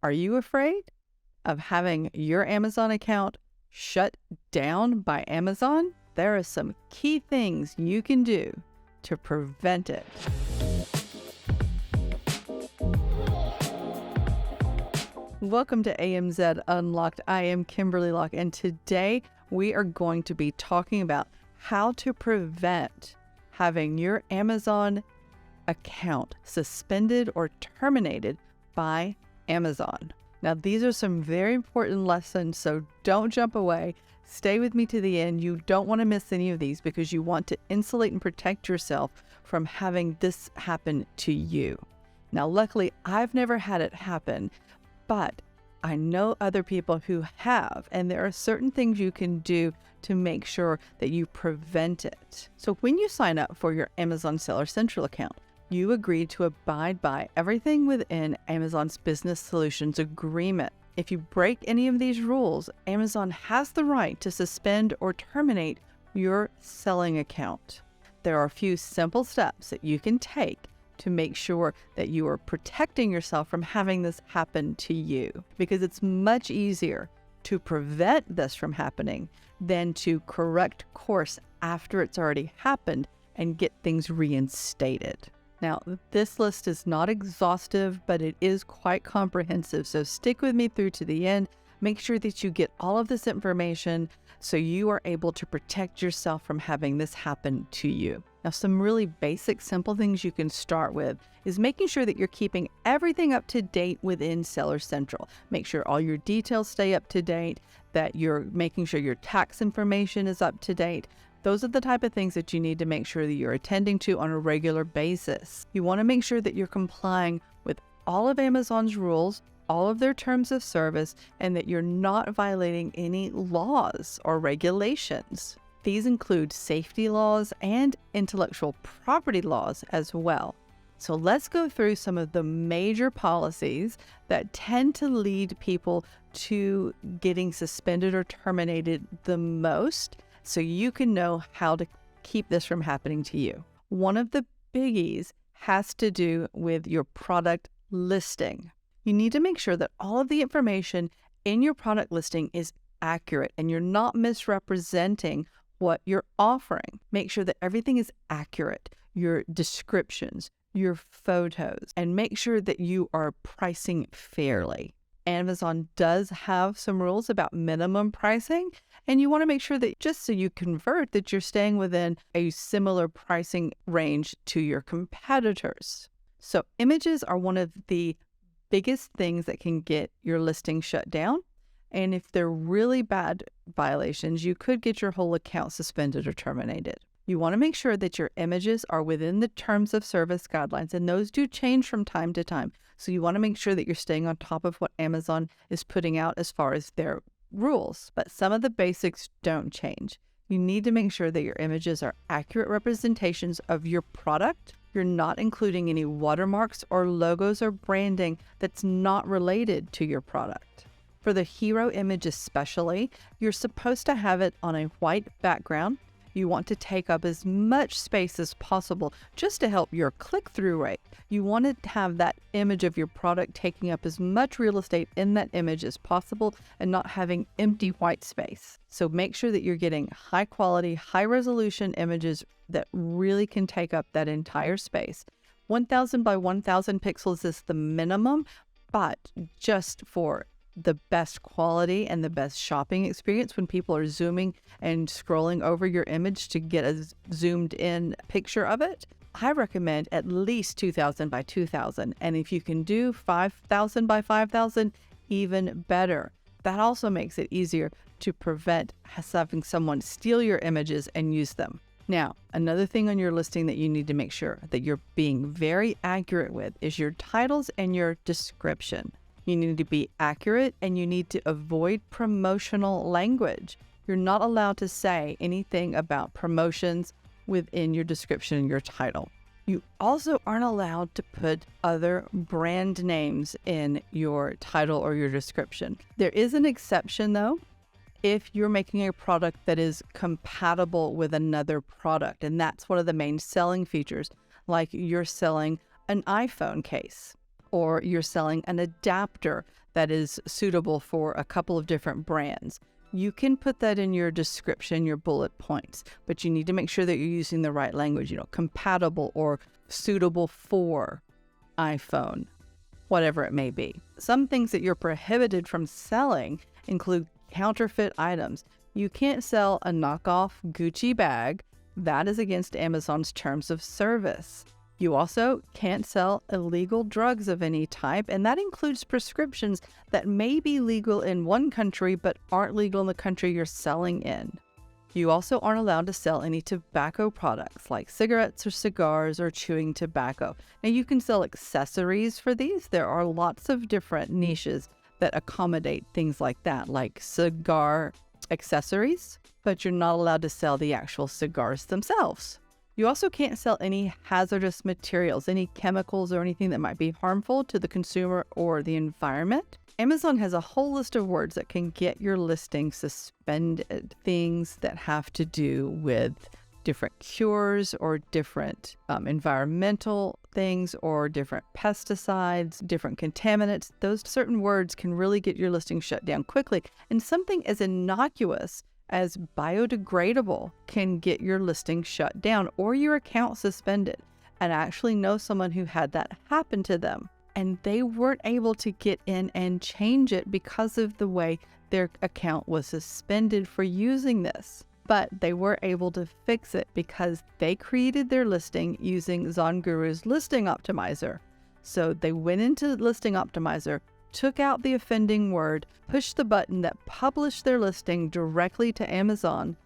Are you afraid of having your Amazon account shut down by Amazon? There are some key things you can do to prevent it. Welcome to AMZ Unlocked. I am Kimberly Locke, and today we are going to be talking about how to prevent having your Amazon account suspended or terminated by Amazon. Now, these are some very important lessons, so don't jump away. Stay with me to the end. You don't want to miss any of these because you want to insulate and protect yourself from having this happen to you. Now, luckily, I've never had it happen, but I know other people who have, and there are certain things you can do to make sure that you prevent it. So when you sign up for your Amazon Seller Central account, you agree to abide by everything within Amazon's Business Solutions Agreement. If you break any of these rules, Amazon has the right to suspend or terminate your selling account. There are a few simple steps that you can take to make sure that you are protecting yourself from having this happen to you, because it's much easier to prevent this from happening than to correct course after it's already happened and get things reinstated. Now, this list is not exhaustive, but it is quite comprehensive, so stick with me through to the end. Make sure that you get all of this information so you are able to protect yourself from having this happen to you. Now, some really basic, simple things you can start with is making sure that you're keeping everything up to date within Seller Central. Make sure all your details stay up to date, that you're making sure your tax information is up to date. Those are the type of things that you need to make sure that you're attending to on a regular basis. You want to make sure that you're complying with all of Amazon's rules, all of their terms of service, and that you're not violating any laws or regulations. These include safety laws and intellectual property laws as well. So let's go through some of the major policies that tend to lead people to getting suspended or terminated the most, so you can know how to keep this from happening to you. One of the biggies has to do with your product listing. You need to make sure that all of the information in your product listing is accurate and you're not misrepresenting what you're offering. Make sure that everything is accurate, your descriptions, your photos, and make sure that you are pricing fairly. Amazon does have some rules about minimum pricing, and you want to make sure that just so you convert, that you're staying within a similar pricing range to your competitors. So images are one of the biggest things that can get your listing shut down. And if they're really bad violations, you could get your whole account suspended or terminated. You want to make sure that your images are within the terms of service guidelines, and those do change from time to time. So you want to make sure that you're staying on top of what Amazon is putting out as far as their rules. But some of the basics don't change. You need to make sure that your images are accurate representations of your product. You're not including any watermarks or logos or branding that's not related to your product. For the hero image especially, you're supposed to have it on a white background. You want to take up as much space as possible just to help your click-through rate. You want to have that image of your product taking up as much real estate in that image as possible and not having empty white space. So make sure that you're getting high quality, high resolution images that really can take up that entire space. 1000 by 1000 pixels is the minimum, but just for the best quality and the best shopping experience when people are zooming and scrolling over your image to get a zoomed in picture of it, I recommend at least 2000 by 2000. And if you can do 5000 by 5000, even better. That also makes it easier to prevent having someone steal your images and use them. Now, another thing on your listing that you need to make sure that you're being very accurate with is your titles and your description. You need to be accurate and you need to avoid promotional language. You're not allowed to say anything about promotions within your description and your title. You also aren't allowed to put other brand names in your title or your description. There is an exception though, if you're making a product that is compatible with another product, and that's one of the main selling features, like you're selling an iPhone case. or you're selling an adapter that is suitable for a couple of different brands. You can put that in your description, your bullet points, but you need to make sure that you're using the right language, compatible or suitable for iPhone, whatever it may be. Some things that you're prohibited from selling include counterfeit items. You can't sell a knockoff Gucci bag. That is against Amazon's terms of service. You also can't sell illegal drugs of any type, and that includes prescriptions that may be legal in one country but aren't legal in the country you're selling in. You also aren't allowed to sell any tobacco products like cigarettes or cigars or chewing tobacco. Now, you can sell accessories for these. There are lots of different niches that accommodate things like that, like cigar accessories, but you're not allowed to sell the actual cigars themselves. You also can't sell any hazardous materials, any chemicals or anything that might be harmful to the consumer or the environment. Amazon has a whole list of words that can get your listing suspended. Things that have to do with different cures or different environmental things or different pesticides, different contaminants. Those certain words can really get your listing shut down quickly. And something as innocuous as biodegradable can get your listing shut down or your account suspended. And I actually know someone who had that happen to them, and they weren't able to get in and change it because of the way their account was suspended for using this. But they were able to fix it because they created their listing using ZonGuru's listing optimizer. So they went into listing optimizer, took out the offending word, pushed the button that published their listing directly to Amazon,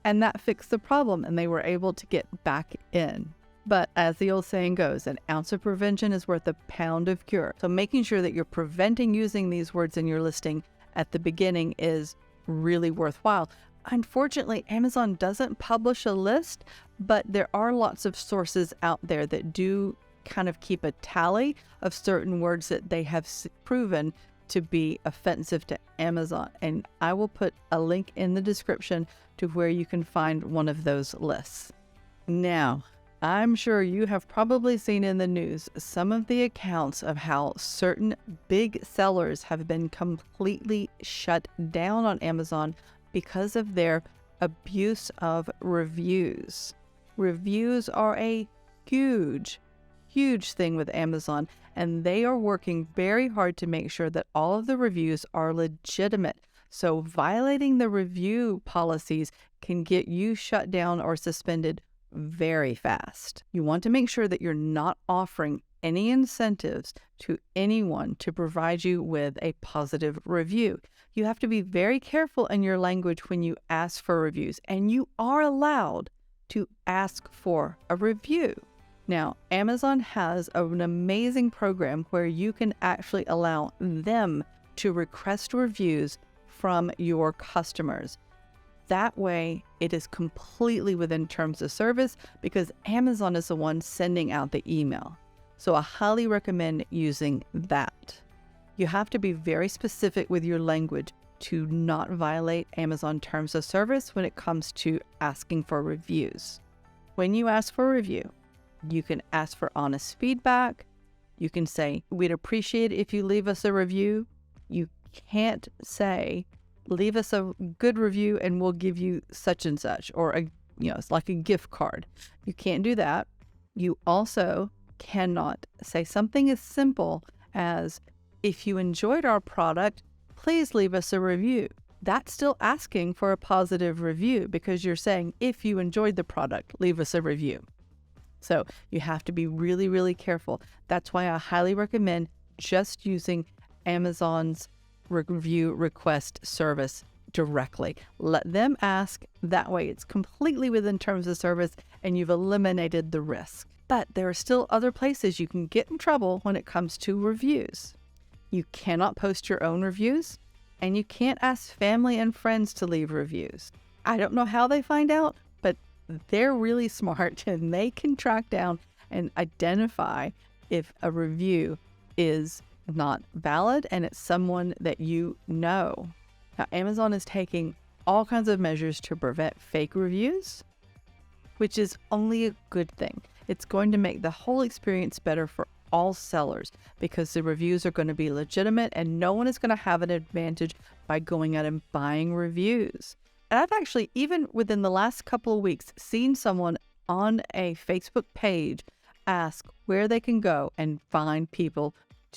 and that fixed the problem, and they were able to get back in. But as the old saying goes, an ounce of prevention is worth a pound of cure. So making sure that you're preventing using these words in your listing at the beginning is really worthwhile. Unfortunately, Amazon doesn't publish a list, but there are lots of sources out there that do kind of keep a tally of certain words that they have proven to be offensive to Amazon. And I will put a link in the description to where you can find one of those lists. Now, I'm sure you have probably seen in the news some of the accounts of how certain big sellers have been completely shut down on Amazon because of their abuse of reviews. Reviews are a huge thing with Amazon, and they are working very hard to make sure that all of the reviews are legitimate. So violating the review policies can get you shut down or suspended very fast. You want to make sure that you're not offering any incentives to anyone to provide you with a positive review. You have to be very careful in your language when you ask for reviews, and you are allowed to ask for a review. Now, Amazon has an amazing program where you can actually allow them to request reviews from your customers. That way, it is completely within terms of service because Amazon is the one sending out the email. So I highly recommend using that. You have to be very specific with your language to not violate Amazon terms of service when it comes to asking for reviews. When you ask for a review, you can ask for honest feedback. You can say, we'd appreciate it if you leave us a review. You can't say, leave us a good review and we'll give you such and such, or it's like a gift card. You can't do that. You also cannot say something as simple as, if you enjoyed our product, please leave us a review. That's still asking for a positive review because you're saying, if you enjoyed the product, leave us a review. So you have to be really, really careful. That's why I highly recommend just using Amazon's review request service directly. Let them ask. That way it's completely within terms of service and you've eliminated the risk. But there are still other places you can get in trouble when it comes to reviews. You cannot post your own reviews, and you can't ask family and friends to leave reviews. I don't know how they find out, but they're really smart and they can track down and identify if a review is not valid and it's someone that you know. Now, Amazon is taking all kinds of measures to prevent fake reviews, which is only a good thing. It's going to make the whole experience better for all sellers because the reviews are going to be legitimate and no one is going to have an advantage by going out and buying reviews. And I've actually, even within the last couple of weeks, seen someone on a Facebook page ask where they can go and find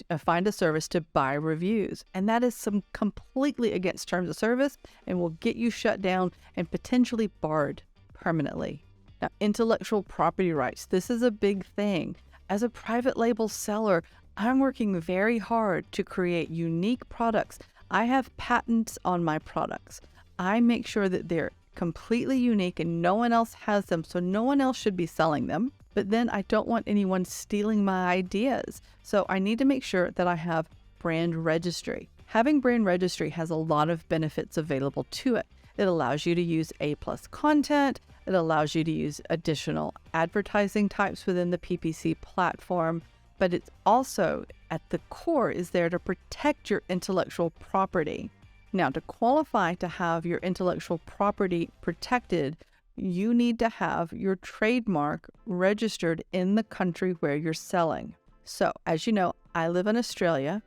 a service to buy reviews. And that is some completely against terms of service and will get you shut down and potentially barred permanently. Now, intellectual property rights. This is a big thing. As a private label seller, I'm working very hard to create unique products. I have patents on my products. I make sure that they're completely unique and no one else has them, so no one else should be selling them. But then I don't want anyone stealing my ideas. So I need to make sure that I have brand registry. Having brand registry has a lot of benefits available to it. It allows you to use A+ content. It allows you to use additional advertising types within the PPC platform. But it's also, at the core, is there to protect your intellectual property. Now, to qualify to have your intellectual property protected, you need to have your trademark registered in the country where you're selling. So, as you know, I live in Australia,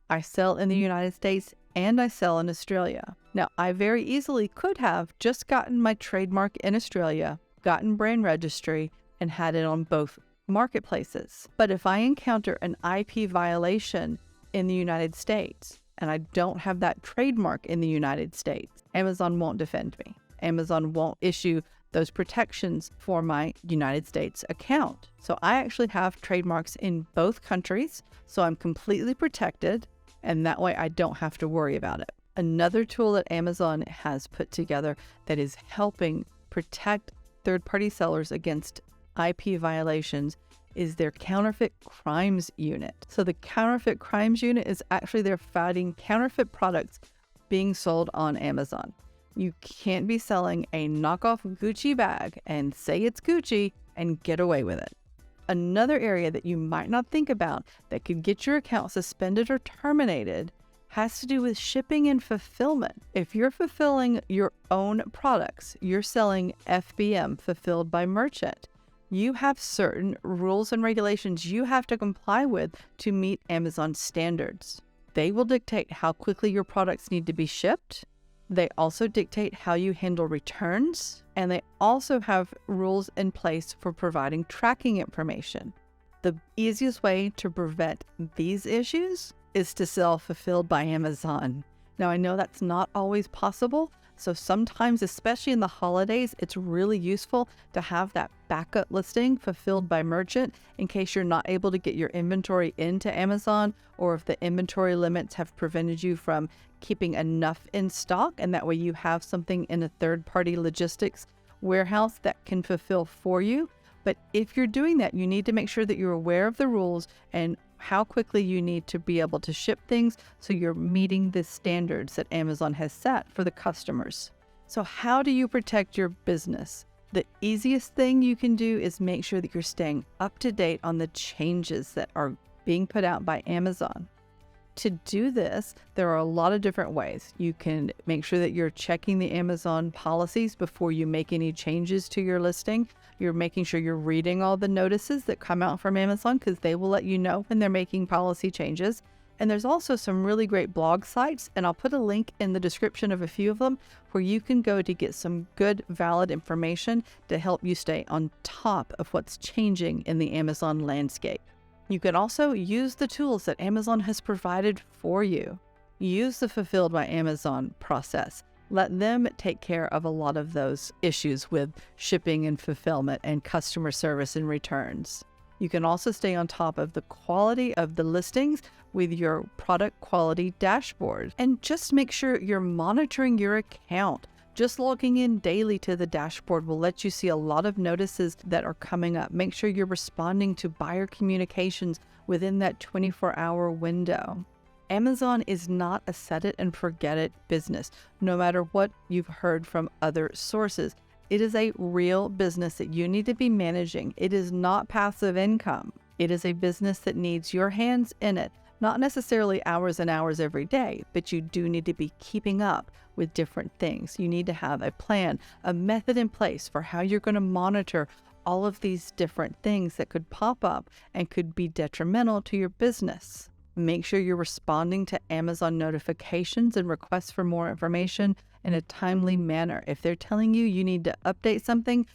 I sell in the United States, and I sell in Australia. Now, I very easily could have just gotten my trademark in Australia, gotten brand registry, and had it on both marketplaces. But if I encounter an IP violation in the United States, and I don't have that trademark in the United States, Amazon won't defend me. Amazon won't issue those protections for my United States account. So I actually have trademarks in both countries, so I'm completely protected, and that way I don't have to worry about it. Another tool that Amazon has put together that is helping protect third-party sellers against IP violations is their counterfeit crimes unit. So the counterfeit crimes unit is actually they're fighting counterfeit products being sold on Amazon. You can't be selling a knockoff Gucci bag and say it's Gucci and get away with it. Another area that you might not think about that could get your account suspended or terminated has to do with shipping and fulfillment. If you're fulfilling your own products, you're selling FBM, fulfilled by merchant, you have certain rules and regulations you have to comply with to meet Amazon standards. They will dictate how quickly your products need to be shipped. They also dictate how you handle returns, and they also have rules in place for providing tracking information. The easiest way to prevent these issues is to sell fulfilled by Amazon. Now, I know that's not always possible, so sometimes, especially in the holidays, it's really useful to have that backup listing fulfilled by merchant in case you're not able to get your inventory into Amazon, or if the inventory limits have prevented you from keeping enough in stock, and that way you have something in a third-party logistics warehouse that can fulfill for you. But if you're doing that, you need to make sure that you're aware of the rules and how quickly you need to be able to ship things so you're meeting the standards that Amazon has set for the customers. So how do you protect your business? The easiest thing you can do is make sure that you're staying up to date on the changes that are being put out by Amazon. To do this, there are a lot of different ways. You can make sure that you're checking the Amazon policies before you make any changes to your listing. You're making sure you're reading all the notices that come out from Amazon, because they will let you know when they're making policy changes. And there's also some really great blog sites, and I'll put a link in the description of a few of them where you can go to get some good, valid information to help you stay on top of what's changing in the Amazon landscape. You can also use the tools that Amazon has provided for you. Use the Fulfilled by Amazon process. Let them take care of a lot of those issues with shipping and fulfillment and customer service and returns. You can also stay on top of the quality of the listings with your product quality dashboard. And just make sure you're monitoring your account. Just logging in daily to the dashboard will let you see a lot of notices that are coming up. Make sure you're responding to buyer communications within that 24-hour window. Amazon is not a set it and forget it business, no matter what you've heard from other sources. It is a real business that you need to be managing. It is not passive income. It is a business that needs your hands in it. Not necessarily hours and hours every day, but you do need to be keeping up with different things. You need to have a plan, a method in place for how you're going to monitor all of these different things that could pop up and could be detrimental to your business. Make sure you're responding to Amazon notifications and requests for more information in a timely manner. If they're telling you you need to update something,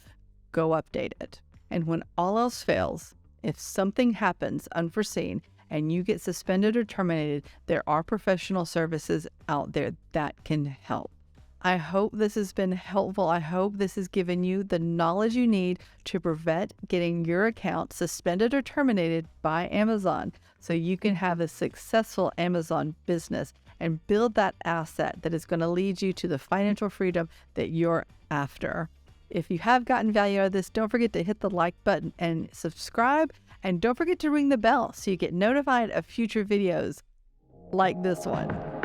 go update it. And when all else fails, if something happens unforeseen and you get suspended or terminated, there are professional services out there that can help. I hope this has been helpful. I hope this has given you the knowledge you need to prevent getting your account suspended or terminated by Amazon so you can have a successful Amazon business and build that asset that is going to lead you to the financial freedom that you're after. If you have gotten value out of this, don't forget to hit the like button and subscribe. And don't forget to ring the bell so you get notified of future videos like this one.